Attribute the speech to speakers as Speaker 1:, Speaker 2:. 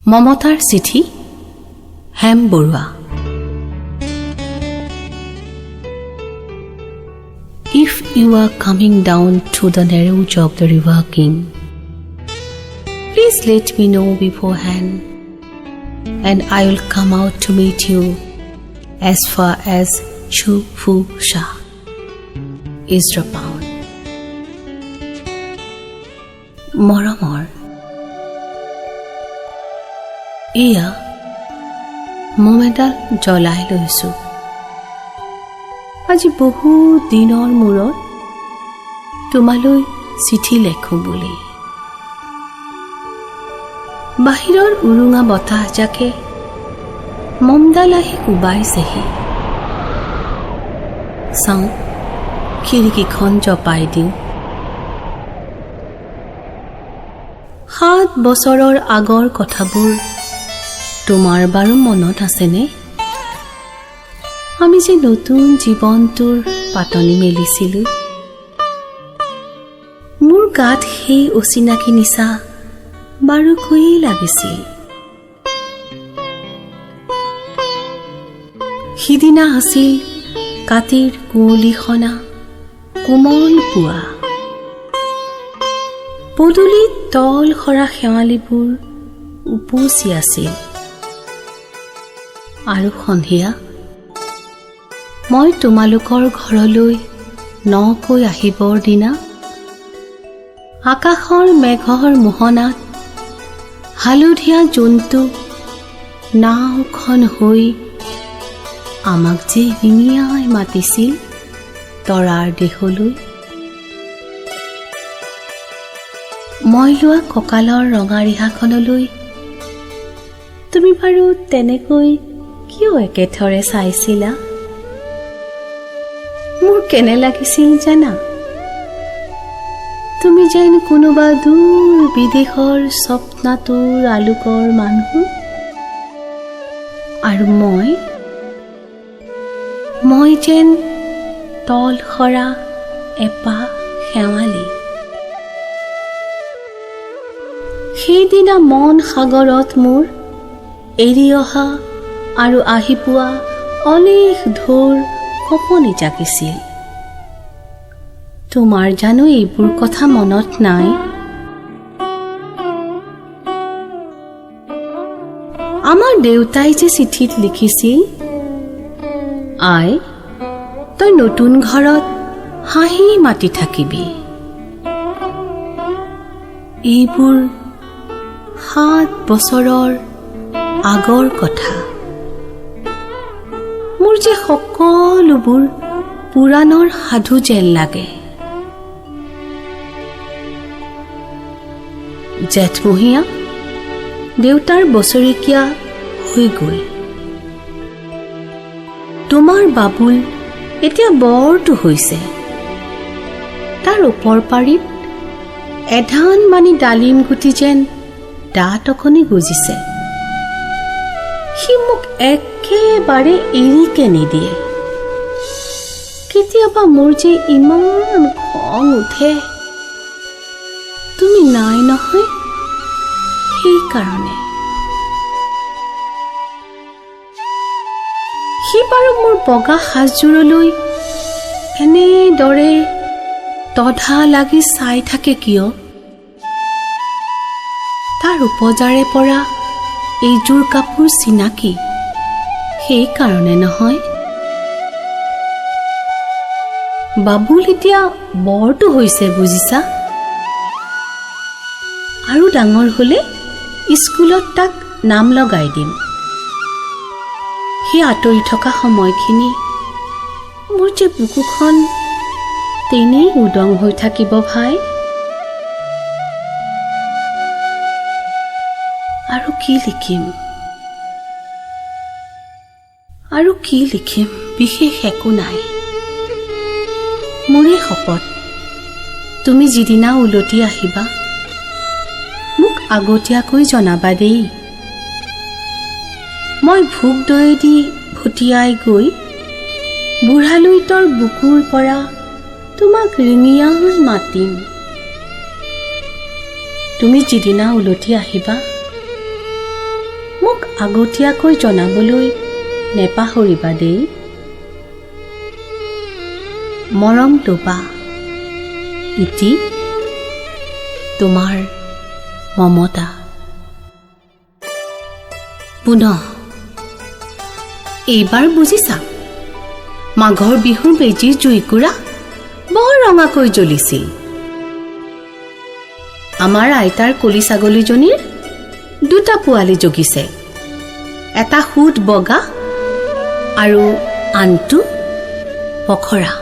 Speaker 1: মমতাৰ চিঠি Hem Barua. If you are coming down to the narrows of the river King, please let me know beforehand, and I will come out to meet you as far as Chufusha is the pound. মৰমৰ এয়া মম এডাল জ্বলাই লৈছো আজি বহু দিনৰ মূৰত তোমালৈ চিঠি লেখো বুলি। বাহিৰৰ উৰুঙা বতাহজাকে মমডাল আহি কোবাইছেহি। চাওঁ খিৰিকীখন জপাই দিওঁ। 7 বছৰৰ আগৰ কথাবোৰ তোমাৰ বাৰু মনত আছেনে? আমি যে নতুন জীৱনটোৰ পাতনি মেলিছিলোঁ। মোৰ গাত সেই অচিনাকি নিচা বাৰুকৈয়ে লাগিছিল। সিদিনা আছিল কাতিৰ কুঁৱলীখনা কোমল পুৱা। পদূলিত তল সৰা শেৱালিবোৰ উপচি আছিল। আৰু সন্ধিয়া মই তোমালোকৰ ঘৰলৈ নকৈ আহিবৰ দিনা আকাশৰ মেঘৰ মোহনাত হালধীয়া জন্তু নাওখন হৈ আমাক যে মিমিয়াই মাতিছিল তৰাৰ দেশলৈ। মই লোৱা কঁকালৰ ৰঙা ৰিহাখনলৈ তুমি বাৰু তেনেকৈ কিয় একেথৰে চাইছিলা? মোৰ কেনে লাগিছিল জানা? তুমি যেন কোনোবা দূৰ বিদেশৰ স্বপ্নাতুৰ আলোকৰ মানুহ, আৰু মই যেন তল সৰা এপাহ শেৱালি। সেইদিনা মন সাগৰত মোৰ এৰি অহা আৰু আহি পোৱা অলেখ ঢৌৰ কঁপনি জাগিছিল। তোমাৰ জানো এইবোৰ কথা মনত নাই? আমাৰ দেউতাই যে চিঠিত লিখিছিল, আই তই নতুন ঘৰত হাঁহি মাতি থাকিবি। এইবোৰ 7 বছৰৰ আগৰ কথা। মোৰ যে সকলোবোৰ পুৰাণৰ সাধু যেন লাগে। জেঠমহীয়া দেউতাৰ বছৰেকীয়া হৈ গ'ল। তোমাৰ বাবুল এতিয়া বৰটো হৈছে। তাৰ ওপৰ পাৰিত এধান মানি ডালিম গুটি যেন দাঁত অকণি গুজিছে। সি মোক একেবাৰে এৰিকে নিদিয়ে। কেতিয়াবা মোৰ যে ইমান খং উঠে। তুমি নাই নহয়, সেইকাৰণে। সি বাৰু মোৰ বগা সাজযোৰলৈ এনেদৰে তধা লাগি চাই থাকে কিয়? তাৰ উপজাৰে পৰা এইযোৰ কাপোৰ চিনাকি, সেইকাৰণে নহয়। বাবুল এতিয়া বৰটো হৈছে বুজিছা। আৰু ডাঙৰ হলে স্কুলত তাক নাম লগাই দিম। সেই আঁতৰি থকা সময়খিনি মোৰ যে বুকুখন তেনেই উদং হৈ থাকিব ভাই। আৰু কি লিখিম বিশেষ একো নাই। মোৰে শপত, তুমি যিদিনা উলটি আহিবা মোক আগতীয়াকৈ জনাবা দেই। মই ভোগ দয়েদি ভটিয়াই গৈ বুঢ়ালুইতৰ বুকুৰ পৰা তোমাক ৰিঙিয়াই মাতিম। তুমি যিদিনা উলটি আহিবা মোক আগতীয়াকৈ জনাবলৈ নেপাহৰিবা দেই। মৰম লোবা ইতি তোমাৰ মমতা। পুনঃ এইবাৰ বুজিছা, মাঘৰ বিহুৰ বেজীৰ জুইকুৰা বৰ ৰঙাকৈ জ্বলিছিল। আমাৰ আইতাৰ কলি ছাগলীজনীৰ 2টা পোৱালি জগিছে, এটা সুত বগা আৰু আনটো পখৰা।